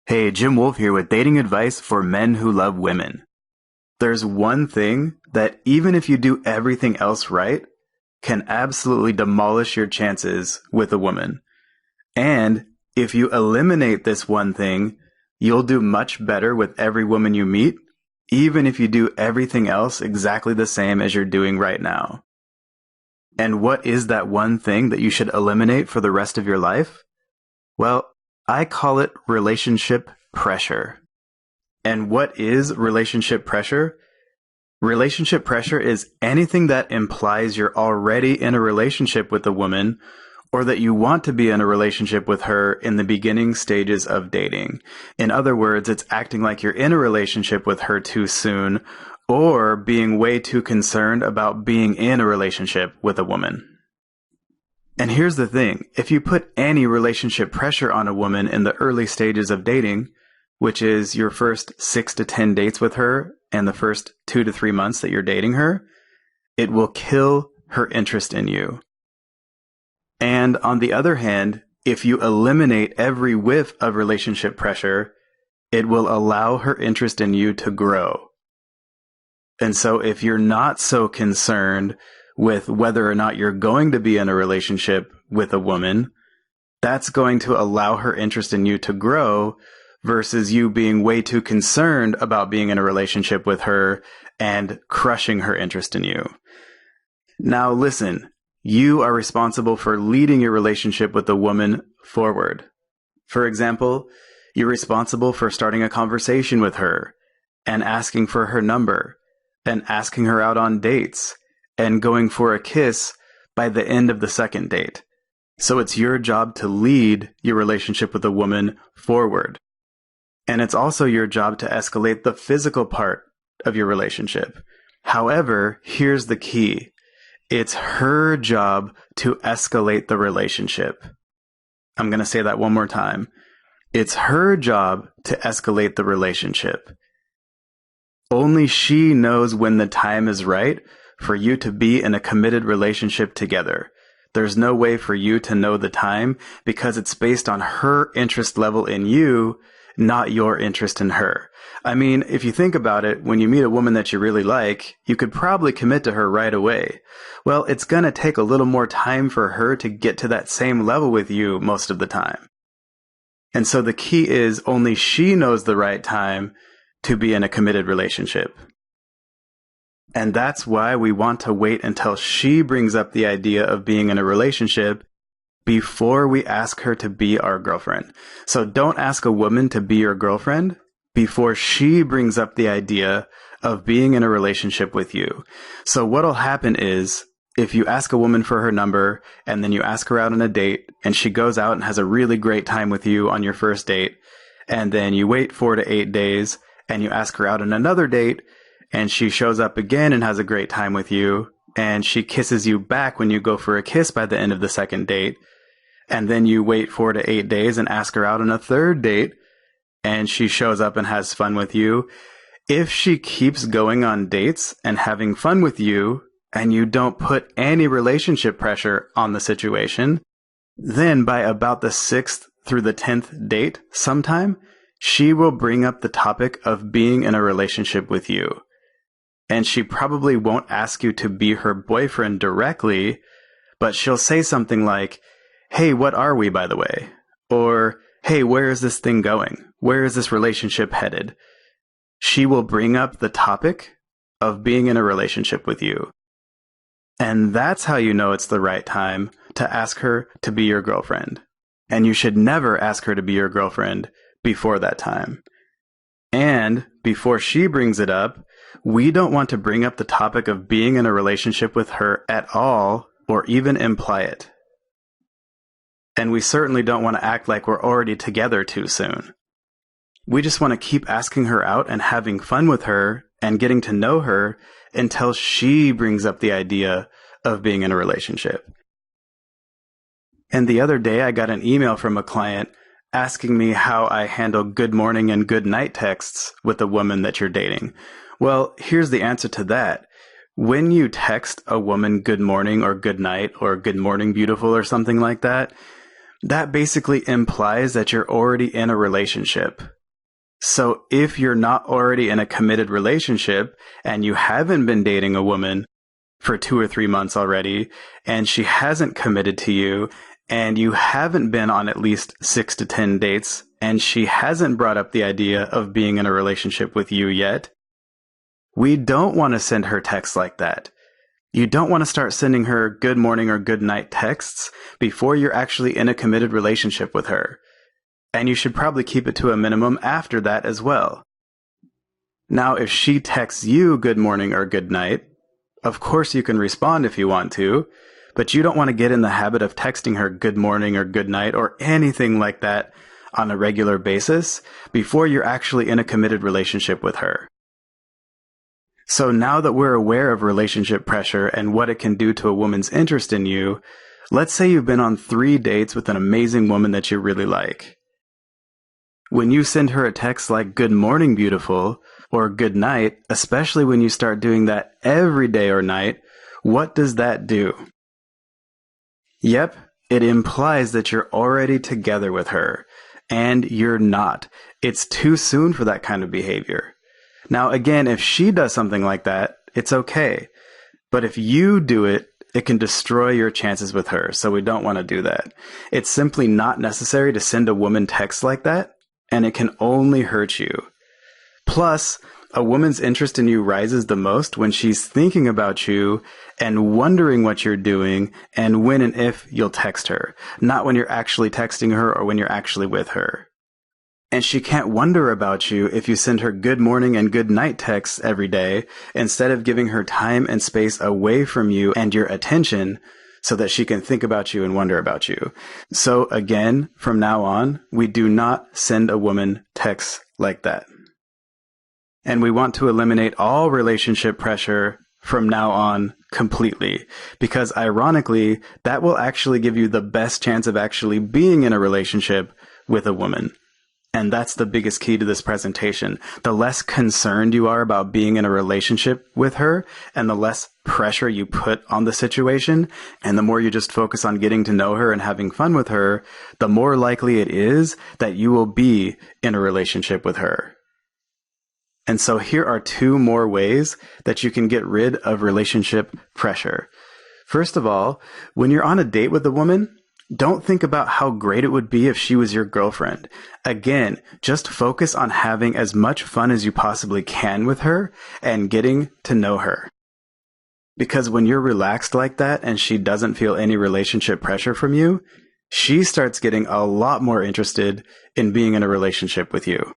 Hey, Jim Wolf here with dating advice for men who love women. There's one thing that even if you do everything else right, can absolutely demolish your chances with a woman. And if you eliminate this one thing, you'll do much better with every woman you meet, even if you do everything else exactly the same as you're doing right now. And what is that one thing that you should eliminate for the rest of your life? Well, I call it relationship pressure. And what is relationship pressure? Relationship pressure is anything that implies you're already in a relationship with a woman or that you want to be in a relationship with her in the beginning stages of dating. In other words, it's acting like you're in a relationship with her too soon or being way too concerned about being in a relationship with a woman. And here's the thing, if you put any relationship pressure on a woman in the early stages of dating, which is your first 6 to 10 dates with her and the first 2 to 3 months that you're dating her, it will kill her interest in you. And on the other hand, if you eliminate every whiff of relationship pressure, it will allow her interest in you to grow. And so if you're not so concerned with whether or not you're going to be in a relationship with a woman, that's going to allow her interest in you to grow versus you being way too concerned about being in a relationship with her and crushing her interest in you. Now listen, you are responsible for leading your relationship with a woman forward. For example, you're responsible for starting a conversation with her and asking for her number and asking her out on dates and going for a kiss by the end of the second date. So it's your job to lead your relationship with a woman forward. And it's also your job to escalate the physical part of your relationship. However, here's the key. It's her job to escalate the relationship. I'm going to say that one more time. It's her job to escalate the relationship. Only she knows when the time is right for you to be in a committed relationship together. There's no way for you to know the time because it's based on her interest level in you, not your interest in her. I mean, if you think about it, when you meet a woman that you really like, you could probably commit to her right away. Well, it's going to take a little more time for her to get to that same level with you most of the time. And so the key is only she knows the right time to be in a committed relationship. And that's why we want to wait until she brings up the idea of being in a relationship before we ask her to be our girlfriend. So don't ask a woman to be your girlfriend before she brings up the idea of being in a relationship with you. So what'll happen is if you ask a woman for her number and then you ask her out on a date and she goes out and has a really great time with you on your first date, and then you wait 4 to 8 days and you ask her out on another date and she shows up again and has a great time with you, and she kisses you back when you go for a kiss by the end of the second date, and then you wait 4 to 8 days and ask her out on a third date, and she shows up and has fun with you. If she keeps going on dates and having fun with you, and you don't put any relationship pressure on the situation, then by about the 6th through the 10th date sometime, she will bring up the topic of being in a relationship with you. And she probably won't ask you to be her boyfriend directly, but she'll say something like, "Hey, what are we, by the way?" Or, "Hey, where is this thing going? Where is this relationship headed?" She will bring up the topic of being in a relationship with you. And that's how you know it's the right time to ask her to be your girlfriend. And you should never ask her to be your girlfriend before that time. And before she brings it up, we don't want to bring up the topic of being in a relationship with her at all or even imply it. And we certainly don't want to act like we're already together too soon. We just want to keep asking her out and having fun with her and getting to know her until she brings up the idea of being in a relationship. And the other day I got an email from a client asking me how I handle good morning and good night texts with a woman that you're dating. Well, here's the answer to that. When you text a woman good morning or good night or good morning beautiful or something like that, that basically implies that you're already in a relationship. So if you're not already in a committed relationship and you haven't been dating a woman for 2 or 3 months already, and she hasn't committed to you, and you haven't been on at least 6 to 10 dates, and she hasn't brought up the idea of being in a relationship with you yet, we don't want to send her texts like that. You don't want to start sending her good morning or good night texts before you're actually in a committed relationship with her. And you should probably keep it to a minimum after that as well. Now, if she texts you good morning or good night, of course you can respond if you want to, but you don't want to get in the habit of texting her good morning or good night or anything like that on a regular basis before you're actually in a committed relationship with her. So now that we're aware of relationship pressure and what it can do to a woman's interest in you, let's say you've been on 3 dates with an amazing woman that you really like. When you send her a text like good morning, beautiful, or good night, especially when you start doing that every day or night, what does that do? Yep, it implies that you're already together with her, and you're not. It's too soon for that kind of behavior. Now, again, if she does something like that, it's okay. But if you do it, it can destroy your chances with her, so we don't want to do that. It's simply not necessary to send a woman texts like that, and it can only hurt you. Plus, a woman's interest in you rises the most when she's thinking about you and wondering what you're doing and when and if you'll text her, not when you're actually texting her or when you're actually with her. And she can't wonder about you if you send her good morning and good night texts every day instead of giving her time and space away from you and your attention so that she can think about you and wonder about you. So again, from now on, we do not send a woman texts like that. And we want to eliminate all relationship pressure from now on completely, because ironically, that will actually give you the best chance of actually being in a relationship with a woman. And that's the biggest key to this presentation. The less concerned you are about being in a relationship with her, and the less pressure you put on the situation, and the more you just focus on getting to know her and having fun with her, the more likely it is that you will be in a relationship with her. And so here are 2 more ways that you can get rid of relationship pressure. First of all, when you're on a date with a woman, don't think about how great it would be if she was your girlfriend. Again, just focus on having as much fun as you possibly can with her and getting to know her. Because when you're relaxed like that and she doesn't feel any relationship pressure from you, she starts getting a lot more interested in being in a relationship with you.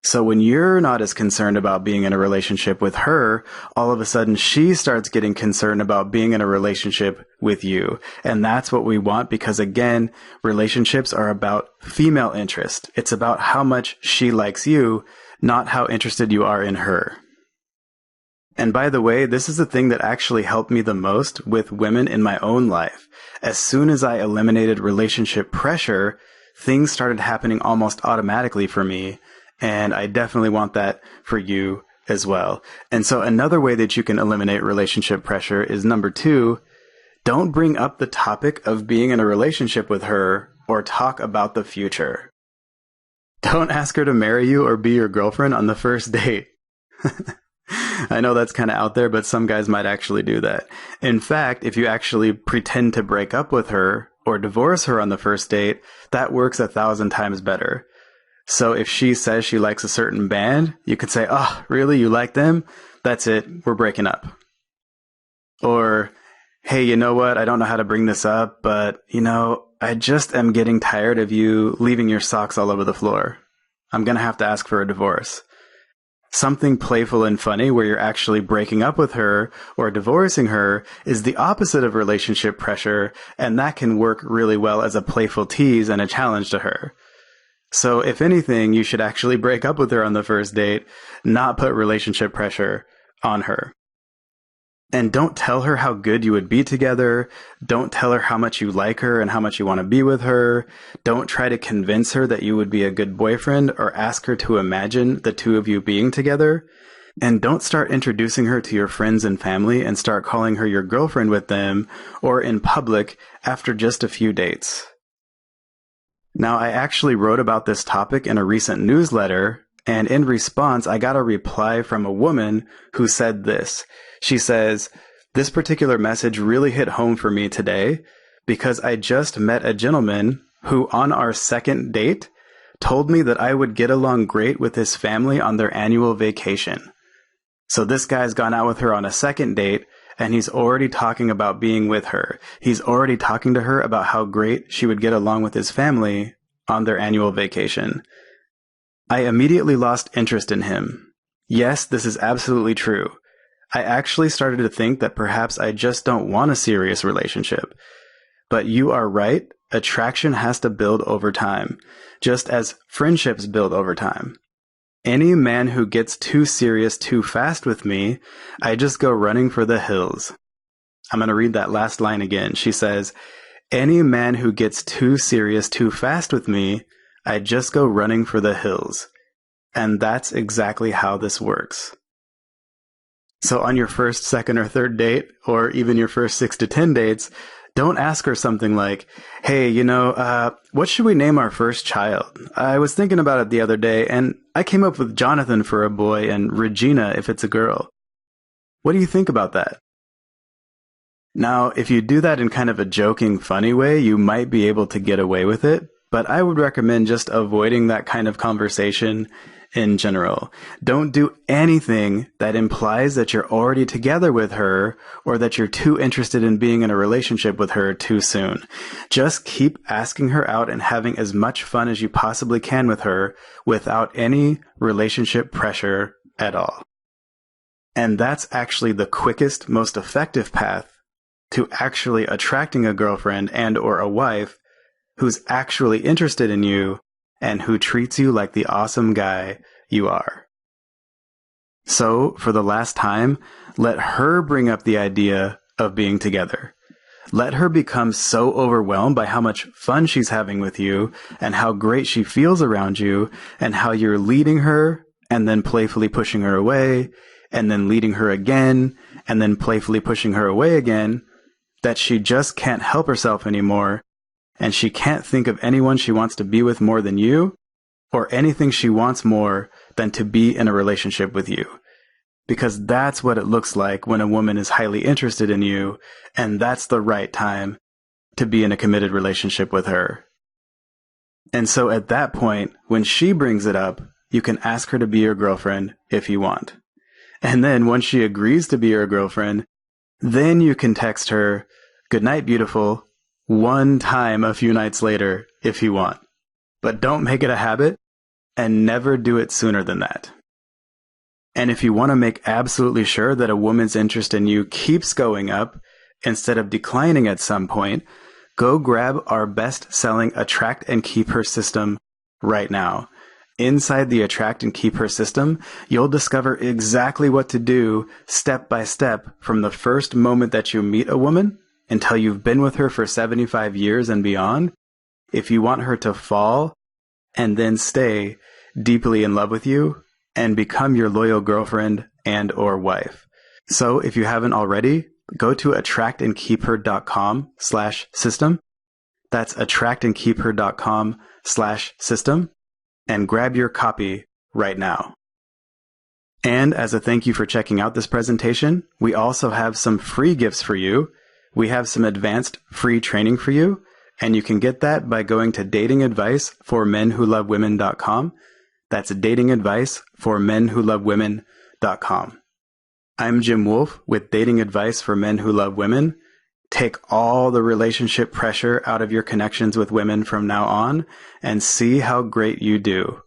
So when you're not as concerned about being in a relationship with her, all of a sudden she starts getting concerned about being in a relationship with you. And that's what we want because, again, relationships are about female interest. It's about how much she likes you, not how interested you are in her. And by the way, this is the thing that actually helped me the most with women in my own life. As soon as I eliminated relationship pressure, things started happening almost automatically for me. And I definitely want that for you as well. And so another way that you can eliminate relationship pressure is number 2, don't bring up the topic of being in a relationship with her or talk about the future. Don't ask her to marry you or be your girlfriend on the first date. I know that's kind of out there, but some guys might actually do that. In fact, if you actually pretend to break up with her or divorce her on the first date, that works 1,000 times better. So if she says she likes a certain band, you could say, "Oh, really? You like them? That's it. We're breaking up." Or, "Hey, you know what? I don't know how to bring this up, but, I just am getting tired of you leaving your socks all over the floor. I'm going to have to ask for a divorce." Something playful and funny where you're actually breaking up with her or divorcing her is the opposite of relationship pressure, and that can work really well as a playful tease and a challenge to her. So if anything, you should actually break up with her on the first date, not put relationship pressure on her. And don't tell her how good you would be together. Don't tell her how much you like her and how much you want to be with her. Don't try to convince her that you would be a good boyfriend or ask her to imagine the 2 of you being together. And don't start introducing her to your friends and family and start calling her your girlfriend with them or in public after just a few dates. Now, I actually wrote about this topic in a recent newsletter, and in response, I got a reply from a woman who said this. She says, "This particular message really hit home for me today because I just met a gentleman who, on our second date, told me that I would get along great with his family on their annual vacation." So this guy's gone out with her on a second date, and he's already talking about being with her. He's already talking to her about how great she would get along with his family on their annual vacation. I immediately lost interest in him. Yes, this is absolutely true. I actually started to think that perhaps I just don't want a serious relationship. But you are right, attraction has to build over time, just as friendships build over time. Any man who gets too serious too fast with me, I just go running for the hills. I'm going to read that last line again. She says, "Any man who gets too serious too fast with me, I just go running for the hills." And that's exactly how this works. So on your first, second, or third date, or even your first 6 to 10 dates, don't ask her something like, "Hey, what should we name our first child? I was thinking about it the other day, and I came up with Jonathan for a boy and Regina if it's a girl. What do you think about that?" Now, if you do that in kind of a joking, funny way, you might be able to get away with it, but I would recommend just avoiding that kind of conversation in general. Don't do anything that implies that you're already together with her or that you're too interested in being in a relationship with her too soon. Just keep asking her out and having as much fun as you possibly can with her without any relationship pressure at all. And that's actually the quickest, most effective path to actually attracting a girlfriend and or a wife who's actually interested in you and who treats you like the awesome guy you are. So, for the last time, let her bring up the idea of being together. Let her become so overwhelmed by how much fun she's having with you and how great she feels around you and how you're leading her and then playfully pushing her away and then leading her again and then playfully pushing her away again, that she just can't help herself anymore. And she can't think of anyone she wants to be with more than you, or anything she wants more than to be in a relationship with you. Because that's what it looks like when a woman is highly interested in you, and that's the right time to be in a committed relationship with her. And so at that point, when she brings it up, you can ask her to be your girlfriend if you want. And then once she agrees to be your girlfriend, then you can text her, "Good night, beautiful," one time a few nights later if you want. But don't make it a habit and never do it sooner than that. And if you want to make absolutely sure that a woman's interest in you keeps going up instead of declining at some point, go grab our best-selling Attract and Keep Her system right now. Inside the Attract and Keep Her system, you'll discover exactly what to do step by step from the first moment that you meet a woman until you've been with her for 75 years and beyond, if you want her to fall and then stay deeply in love with you and become your loyal girlfriend and or wife. So if you haven't already, go to attractandkeepher.com/system. That's attractandkeepher.com/system and grab your copy right now. And as a thank you for checking out this presentation, we also have some free gifts for you. We have some advanced free training for you, and you can get that by going to datingadviceformenwholovewomen.com. That's datingadviceformenwholovewomen.com. I'm Jim Wolf with Dating Advice for Men Who Love Women. Take all the relationship pressure out of your connections with women from now on and see how great you do.